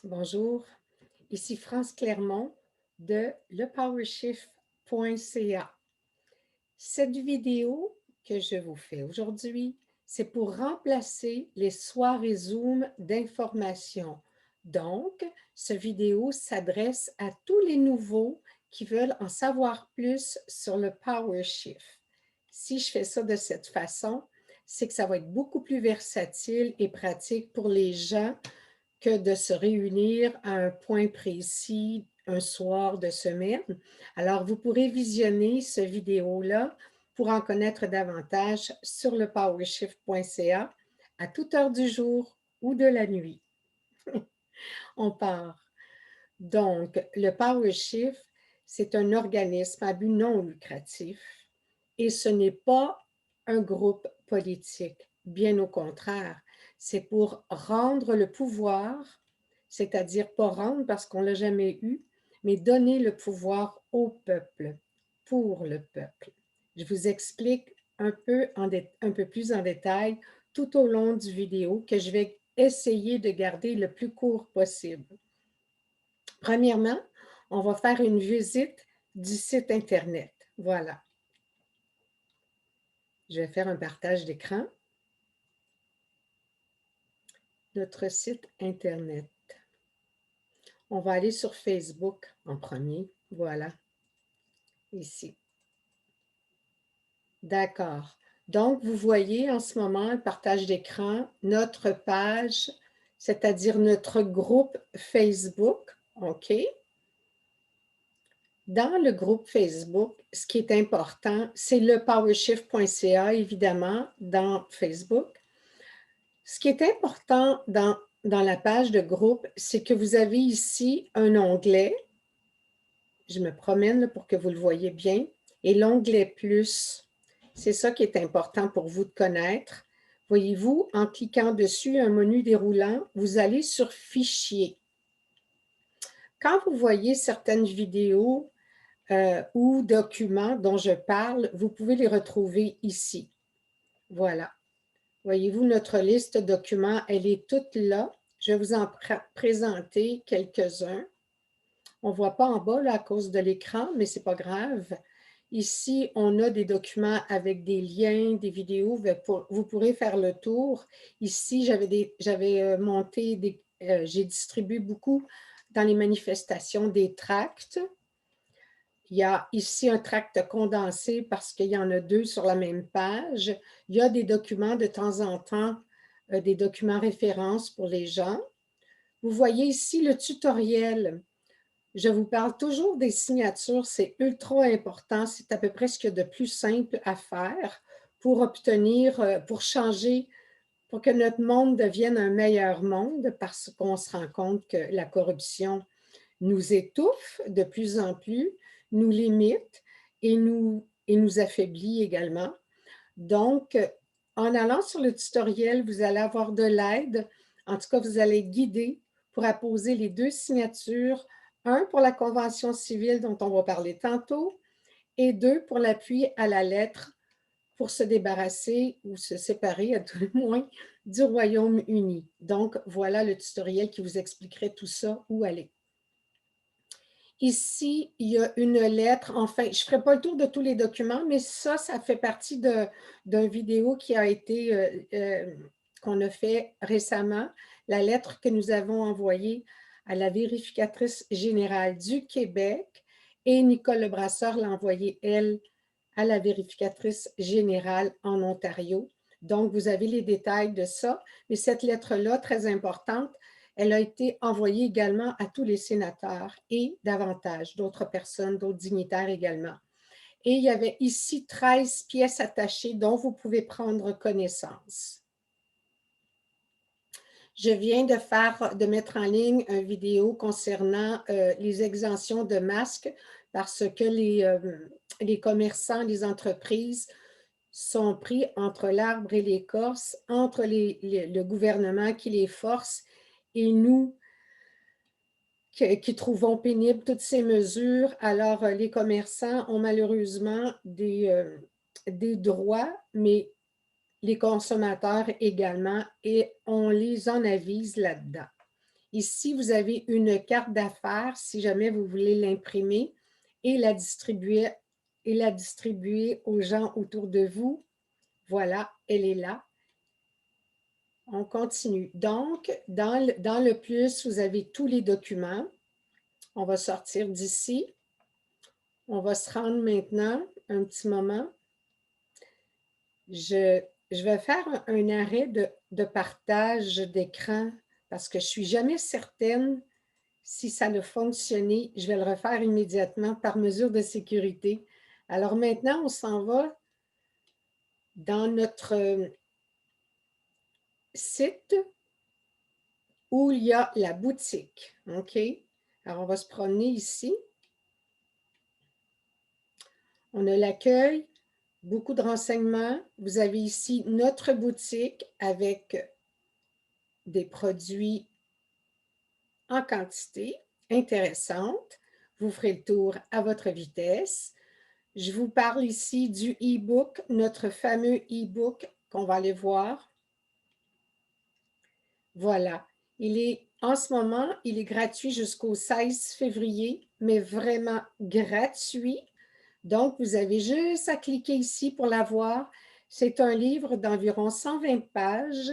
Bonjour, ici France Clermont de lepowershift.ca. Cette vidéo que je vous fais aujourd'hui, c'est pour remplacer les soirées Zoom d'information. Donc, cette vidéo s'adresse à tous les nouveaux qui veulent en savoir plus sur le PowerShift. Si je fais ça de cette façon, c'est que ça va être beaucoup plus versatile et pratique pour les gens que de se réunir à un point précis un soir de semaine. Alors, vous pourrez visionner cette vidéo-là pour en connaître davantage sur le powershift.ca à toute heure du jour ou de la nuit. On part. Donc, le PowerShift, c'est un organisme à but non lucratif et ce n'est pas un groupe politique. Bien au contraire, c'est pour rendre le pouvoir, c'est-à-dire pas rendre parce qu'on ne l'a jamais eu, mais donner le pouvoir au peuple, pour le peuple. Je vous explique un peu plus en détail tout au long du vidéo que je vais essayer de garder le plus court possible. Premièrement, on va faire une visite du site Internet. Voilà. Je vais faire un partage d'écran. Notre site Internet. On va aller sur Facebook en premier. Voilà, ici. D'accord. Donc, vous voyez en ce moment, le partage d'écran, notre page, c'est-à-dire notre groupe Facebook. OK? Dans le groupe Facebook, ce qui est important, c'est le powershift.ca, évidemment, dans Facebook. Ce qui est important dans la page de groupe, c'est que vous avez ici un onglet. Je me promène pour que vous le voyez bien. Et l'onglet plus, c'est ça qui est important pour vous de connaître. Voyez-vous, en cliquant dessus, un menu déroulant, vous allez sur Fichier. Quand vous voyez certaines vidéos ou documents dont je parle, vous pouvez les retrouver ici. Voilà. Voyez-vous, notre liste de documents, elle est toute là. Je vais vous en présenter quelques-uns. On ne voit pas en bas là, à cause de l'écran, mais ce n'est pas grave. Ici, on a des documents avec des liens, des vidéos. Vous pourrez faire le tour. Ici, j'avais monté, j'ai distribué beaucoup dans les manifestations des tracts. Il y a ici un tract condensé parce qu'il y en a deux sur la même page. Il y a des documents de temps en temps, des documents références pour les gens. Vous voyez ici le tutoriel. Je vous parle toujours des signatures, c'est ultra important, c'est à peu près ce qu'il y a de plus simple à faire pour obtenir, pour changer, pour que notre monde devienne un meilleur monde parce qu'on se rend compte que la corruption nous étouffe de plus en plus, nous limite et nous affaiblit également. Donc, en allant sur le tutoriel, vous allez avoir de l'aide. En tout cas, vous allez être guidé pour apposer les deux signatures, un pour la convention civile dont on va parler tantôt, et deux pour l'appui à la lettre pour se débarrasser ou se séparer, à tout le moins, du Royaume-Uni. Donc, voilà le tutoriel qui vous expliquerait tout ça, où aller. Ici, il y a une lettre. Enfin, je ne ferai pas le tour de tous les documents, mais ça fait partie d'une vidéo qui a été, qu'on a fait récemment, la lettre que nous avons envoyée à la vérificatrice générale du Québec et Nicole Lebrasseur l'a envoyée, elle, à la vérificatrice générale en Ontario. Donc, vous avez les détails de ça. Mais cette lettre-là, très importante, elle a été envoyée également à tous les sénateurs et davantage d'autres personnes, d'autres dignitaires également. Et il y avait ici 13 pièces attachées dont vous pouvez prendre connaissance. Je viens de mettre en ligne une vidéo concernant les exemptions de masques parce que les commerçants, les entreprises sont pris entre l'arbre et l'écorce, entre le gouvernement qui les force et nous qui trouvons pénibles toutes ces mesures. Alors, les commerçants ont malheureusement des droits, mais les consommateurs également, et on les en avise là-dedans. Ici, vous avez une carte d'affaires si jamais vous voulez l'imprimer et la distribuer aux gens autour de vous. Voilà, elle est là. On continue. Donc, dans le plus, vous avez tous les documents. On va sortir d'ici. On va se rendre maintenant, un petit moment. Je vais faire un arrêt de partage d'écran parce que je ne suis jamais certaine si ça a fonctionné. Je vais le refaire immédiatement par mesure de sécurité. Alors maintenant, on s'en va dans notre site où il y a la boutique. OK? Alors, on va se promener ici. On a l'accueil, beaucoup de renseignements. Vous avez ici notre boutique avec des produits en quantité intéressante. Vous ferez le tour à votre vitesse. Je vous parle ici du e-book, notre fameux e-book qu'on va aller voir. Voilà. En ce moment, il est gratuit jusqu'au 16 février, mais vraiment gratuit. Donc, vous avez juste à cliquer ici pour l'avoir. C'est un livre d'environ 120 pages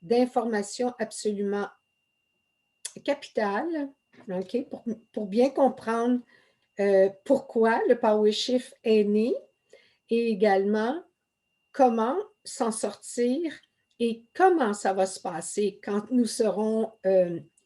d'informations absolument capitales, okay, pour bien comprendre pourquoi le PowerShift est né et également comment s'en sortir et comment ça va se passer quand nous serons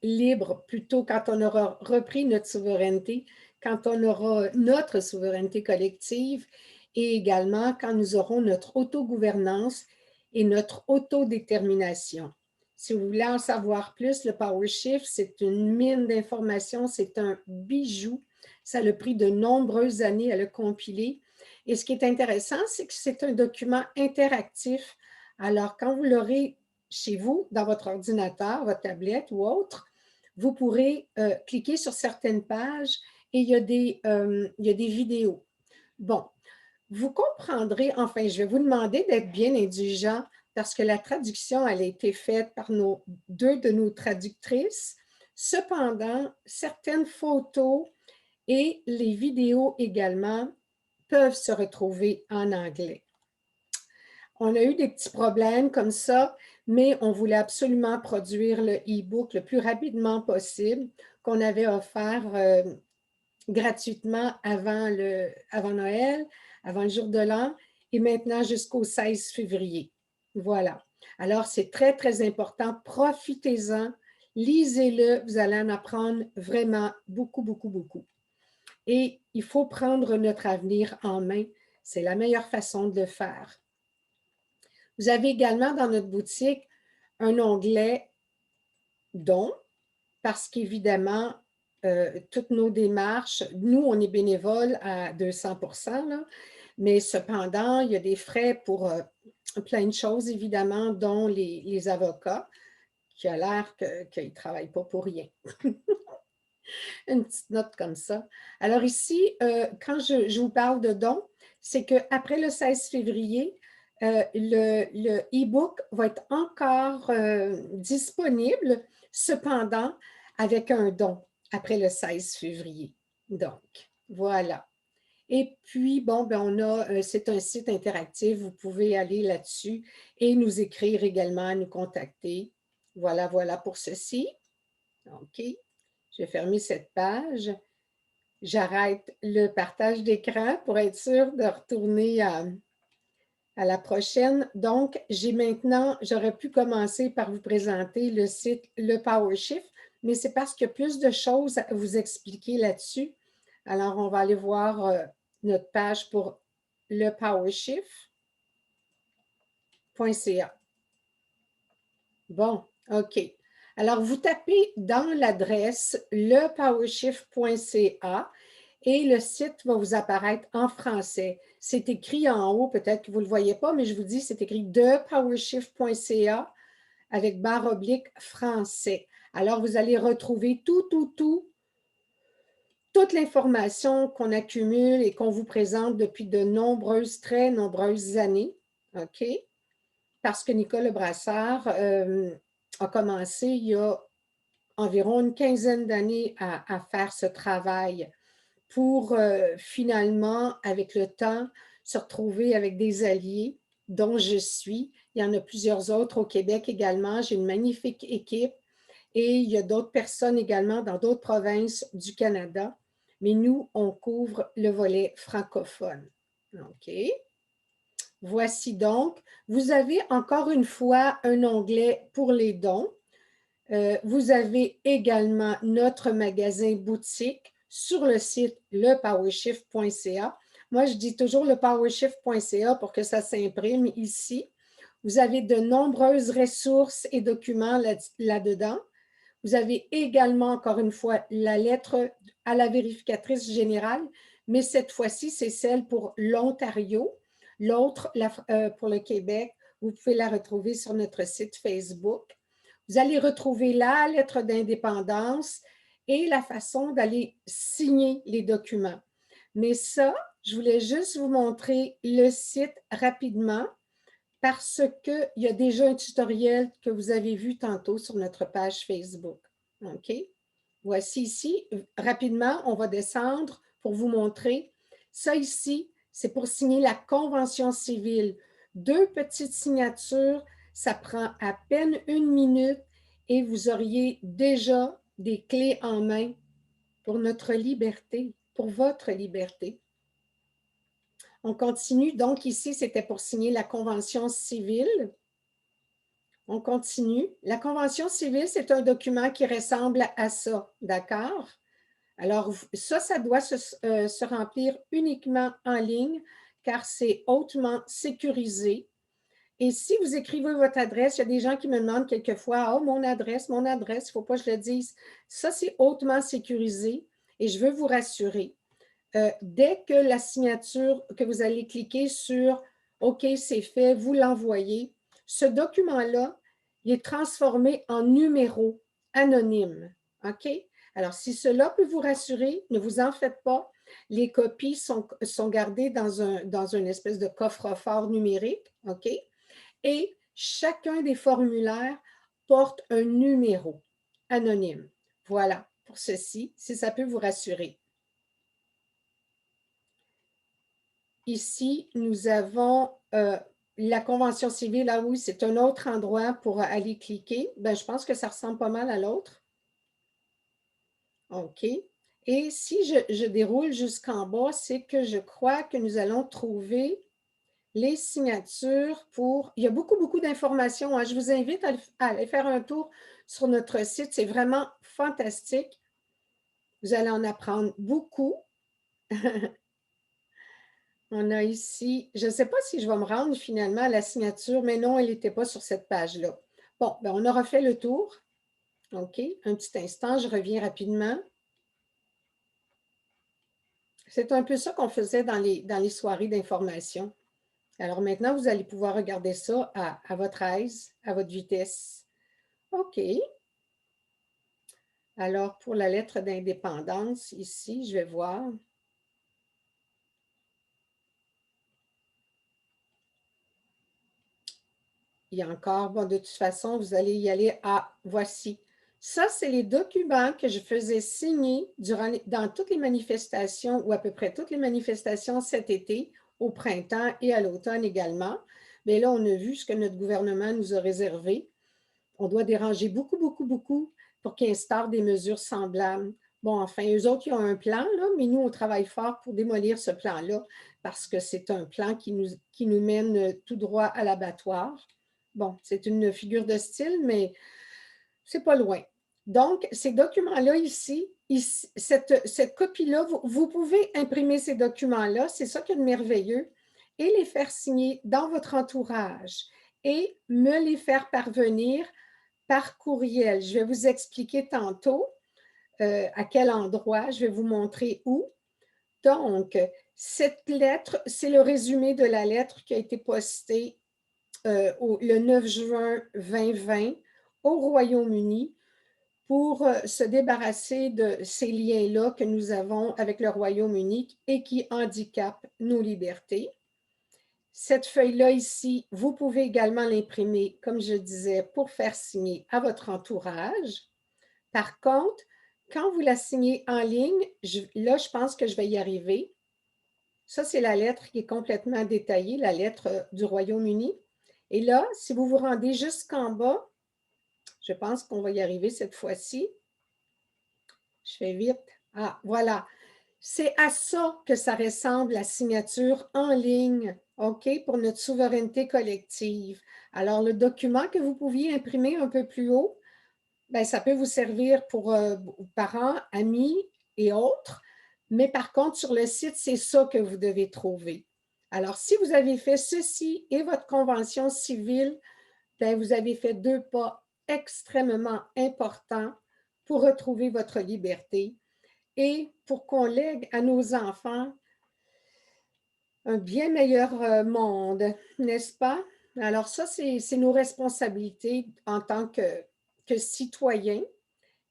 libres, plutôt quand on aura repris notre souveraineté, quand on aura notre souveraineté collective et également quand nous aurons notre autogouvernance et notre autodétermination. Si vous voulez en savoir plus, le PowerShift, c'est une mine d'informations, c'est un bijou. Ça a pris de nombreuses années à le compiler. Et ce qui est intéressant, c'est que c'est un document interactif. Alors, quand vous l'aurez chez vous, dans votre ordinateur, votre tablette ou autre, vous pourrez cliquer sur certaines pages et il y a des vidéos. Bon, vous comprendrez, enfin, je vais vous demander d'être bien indulgent parce que la traduction, elle a été faite par deux de nos traductrices. Cependant, certaines photos et les vidéos également peuvent se retrouver en anglais. On a eu des petits problèmes comme ça, mais on voulait absolument produire le e-book le plus rapidement possible qu'on avait offert gratuitement avant Noël, avant le jour de l'an, et maintenant jusqu'au 16 février. Voilà. Alors, c'est très, très important. Profitez-en, lisez-le, vous allez en apprendre vraiment beaucoup, beaucoup, beaucoup. Et il faut prendre notre avenir en main. C'est la meilleure façon de le faire. Vous avez également dans notre boutique un onglet dons, parce qu'évidemment, toutes nos démarches, nous, on est bénévoles à 200%, là, mais cependant, il y a des frais pour plein de choses, évidemment, dont les avocats, qui a l'air qu'ils ne travaillent pas pour rien. Une petite note comme ça. Alors ici, quand je vous parle de dons, c'est qu'après le 16 février, le e-book va être encore disponible, cependant, avec un don après le 16 février. Donc, voilà. Et puis, bon, ben c'est un site interactif, vous pouvez aller là-dessus et nous écrire également, nous contacter. Voilà, voilà pour ceci. OK. Je vais fermer cette page. J'arrête le partage d'écran pour être sûre de retourner à la prochaine. Donc, j'aurais pu commencer par vous présenter le site Le PowerShift, mais c'est parce qu'il y a plus de choses à vous expliquer là-dessus. Alors, on va aller voir notre page pour lepowershift.ca. Bon, OK. Alors, vous tapez dans l'adresse lepowershift.ca et le site va vous apparaître en français. C'est écrit en haut, peut-être que vous ne le voyez pas, mais je vous dis, c'est écrit depowershift.ca avec barre oblique français. Alors, vous allez retrouver toute l'information qu'on accumule et qu'on vous présente depuis de très nombreuses années. OK? Parce que Nicole Brassard a commencé il y a environ une quinzaine d'années à faire ce travail pour finalement, avec le temps, se retrouver avec des alliés dont je suis. Il y en a plusieurs autres au Québec également. J'ai une magnifique équipe et il y a d'autres personnes également dans d'autres provinces du Canada. Mais nous, on couvre le volet francophone. OK. Voici donc, vous avez encore une fois un onglet pour les dons. Vous avez également notre magasin boutique sur le site lepowershift.ca. Moi, je dis toujours lepowershift.ca pour que ça s'imprime ici. Vous avez de nombreuses ressources et documents là-dedans. Vous avez également, encore une fois, la lettre à la vérificatrice générale, mais cette fois-ci, c'est celle pour l'Ontario. L'autre, pour le Québec, vous pouvez la retrouver sur notre site Facebook. Vous allez retrouver la lettre d'indépendance et la façon d'aller signer les documents. Mais ça, je voulais juste vous montrer le site rapidement parce qu'il y a déjà un tutoriel que vous avez vu tantôt sur notre page Facebook. OK? Voici ici, rapidement, on va descendre pour vous montrer. Ça ici, c'est pour signer la convention civile. 2 petites signatures, ça prend à peine 1 minute et vous auriez déjà des clés en main pour notre liberté, pour votre liberté. On continue. Donc ici, c'était pour signer la convention civile. On continue. La convention civile, c'est un document qui ressemble à ça, d'accord? Alors, ça doit se remplir uniquement en ligne car c'est hautement sécurisé. Et si vous écrivez votre adresse, il y a des gens qui me demandent quelquefois, « Oh, mon adresse, il ne faut pas que je le dise. » Ça, c'est hautement sécurisé et je veux vous rassurer. Dès que la signature, que vous allez cliquer sur « OK, c'est fait », vous l'envoyez, ce document-là, il est transformé en numéro anonyme. OK? Alors, si cela peut vous rassurer, ne vous en faites pas. Les copies sont gardées dans une espèce de coffre-fort numérique. OK? Et chacun des formulaires porte un numéro anonyme. Voilà pour ceci, si ça peut vous rassurer. Ici, nous avons la convention civile. Ah oui, c'est un autre endroit pour aller cliquer. Ben, je pense que ça ressemble pas mal à l'autre. OK. Et si je déroule jusqu'en bas, c'est que je crois que nous allons trouver les signatures pour… Il y a beaucoup, beaucoup d'informations, hein. Je vous invite à aller faire un tour sur notre site. C'est vraiment fantastique. Vous allez en apprendre beaucoup. On a ici, je ne sais pas si je vais me rendre finalement à la signature, mais non, elle n'était pas sur cette page-là. Bon, ben on aura fait le tour. OK, un petit instant, je reviens rapidement. C'est un peu ça qu'on faisait dans les soirées d'information. Alors maintenant, vous allez pouvoir regarder ça à votre aise, à votre vitesse. OK. Alors, pour la lettre d'indépendance, ici, je vais voir. Il y a encore, bon, de toute façon, vous allez y aller à voici. Ça, c'est les documents que je faisais signer dans toutes les manifestations ou à peu près toutes les manifestations cet été, au printemps et à l'automne également. Mais là, on a vu ce que notre gouvernement nous a réservé. On doit déranger beaucoup, beaucoup, beaucoup pour qu'ils instaurent des mesures semblables. Bon, enfin, eux autres, ils ont un plan, là, mais nous, on travaille fort pour démolir ce plan-là parce que c'est un plan qui nous mène tout droit à l'abattoir. Bon, c'est une figure de style, mais c'est pas loin. Donc, ces documents-là ici, cette copie-là, vous pouvez imprimer ces documents-là, c'est ça qui est de merveilleux, et les faire signer dans votre entourage et me les faire parvenir par courriel. Je vais vous expliquer tantôt à quel endroit, je vais vous montrer où. Donc, cette lettre, c'est le résumé de la lettre qui a été postée le 9 juin 2020 au Royaume-Uni pour se débarrasser de ces liens-là que nous avons avec le Royaume-Uni et qui handicapent nos libertés. Cette feuille-là ici, vous pouvez également l'imprimer, comme je disais, pour faire signer à votre entourage. Par contre, quand vous la signez en ligne, là, je pense que je vais y arriver. Ça, c'est la lettre qui est complètement détaillée, la lettre du Royaume-Uni. Et là, si vous vous rendez jusqu'en bas, je pense qu'on va y arriver cette fois-ci. Je fais vite. Ah, voilà. C'est à ça que ça ressemble la signature en ligne, OK, pour notre souveraineté collective. Alors, le document que vous pouviez imprimer un peu plus haut, bien, ça peut vous servir pour vos parents, amis et autres, mais par contre, sur le site, c'est ça que vous devez trouver. Alors, si vous avez fait ceci et votre convention civile, bien, vous avez fait 2 pas extrêmement importants pour retrouver votre liberté et pour qu'on lègue à nos enfants un bien meilleur monde, n'est-ce pas? Alors ça, c'est nos responsabilités en tant que citoyens.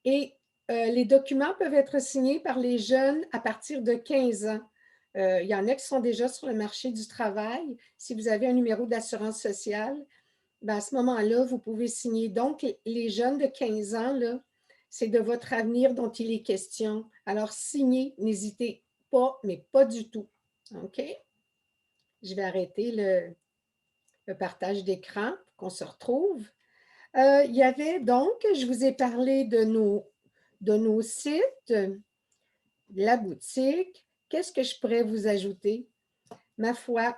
Et les documents peuvent être signés par les jeunes à partir de 15 ans. Il y en a qui sont déjà sur le marché du travail. Si vous avez un numéro d'assurance sociale, ben à ce moment-là, vous pouvez signer. Donc, les jeunes de 15 ans, là, c'est de votre avenir dont il est question. Alors, signez, n'hésitez pas, mais pas du tout. OK? Je vais arrêter le partage d'écran pour qu'on se retrouve. Il y avait donc, je vous ai parlé de nos sites, la boutique. Qu'est-ce que je pourrais vous ajouter? Ma foi,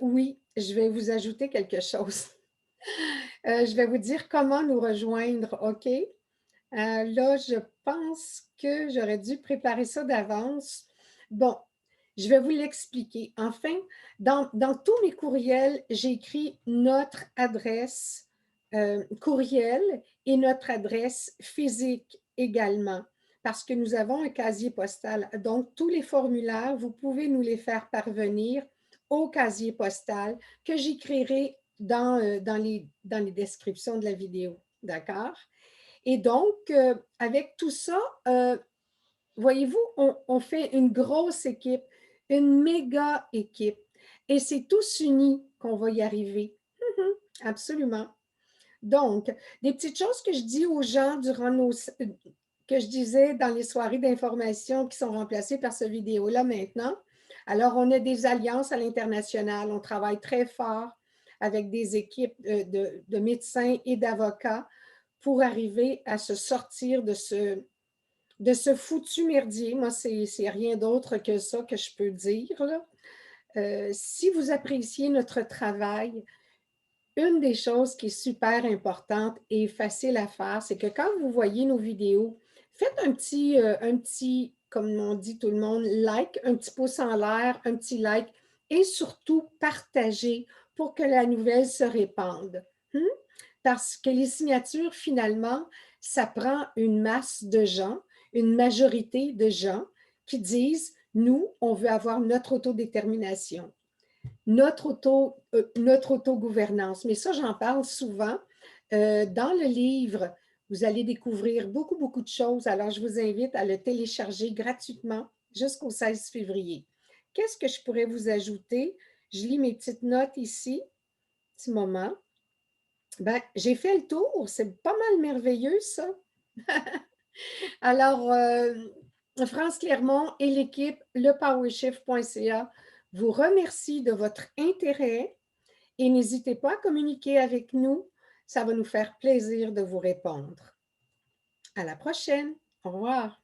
oui, je vais vous ajouter quelque chose. Je vais vous dire comment nous rejoindre, OK? Là, je pense que j'aurais dû préparer ça d'avance. Bon, je vais vous l'expliquer. Enfin, dans tous mes courriels, j'ai écrit notre adresse courriel et notre adresse physique également, parce que nous avons un casier postal. Donc, tous les formulaires, vous pouvez nous les faire parvenir au casier postal que j'écrirai dans les descriptions de la vidéo. D'accord? Et donc, avec tout ça, voyez-vous, on fait une grosse équipe, une méga équipe. Et c'est tous unis qu'on va y arriver. Absolument. Donc, des petites choses que je dis aux gens durant que je disais dans les soirées d'information qui sont remplacées par cette vidéo-là maintenant. Alors, on a des alliances à l'international. On travaille très fort avec des équipes de médecins et d'avocats pour arriver à se sortir de ce foutu merdier. Moi, c'est rien d'autre que ça que je peux dire, là. Si vous appréciez notre travail, une des choses qui est super importante et facile à faire, c'est que quand vous voyez nos vidéos, faites un petit, comme on dit tout le monde, like, un petit pouce en l'air, un petit like, et surtout partagez pour que la nouvelle se répande. Parce que les signatures, finalement, ça prend une masse de gens, une majorité de gens qui disent, nous, on veut avoir notre autodétermination, notre autogouvernance. Mais ça, j'en parle souvent. Dans le livre, vous allez découvrir beaucoup, beaucoup de choses. Alors, je vous invite à le télécharger gratuitement jusqu'au 16 février. Qu'est-ce que je pourrais vous ajouter? Je lis mes petites notes ici. Petit moment. Ben, j'ai fait le tour. C'est pas mal merveilleux, ça. Alors, France Clermont et l'équipe lepowershift.ca vous remercie de votre intérêt et n'hésitez pas à communiquer avec nous. Ça va nous faire plaisir de vous répondre. À la prochaine. Au revoir.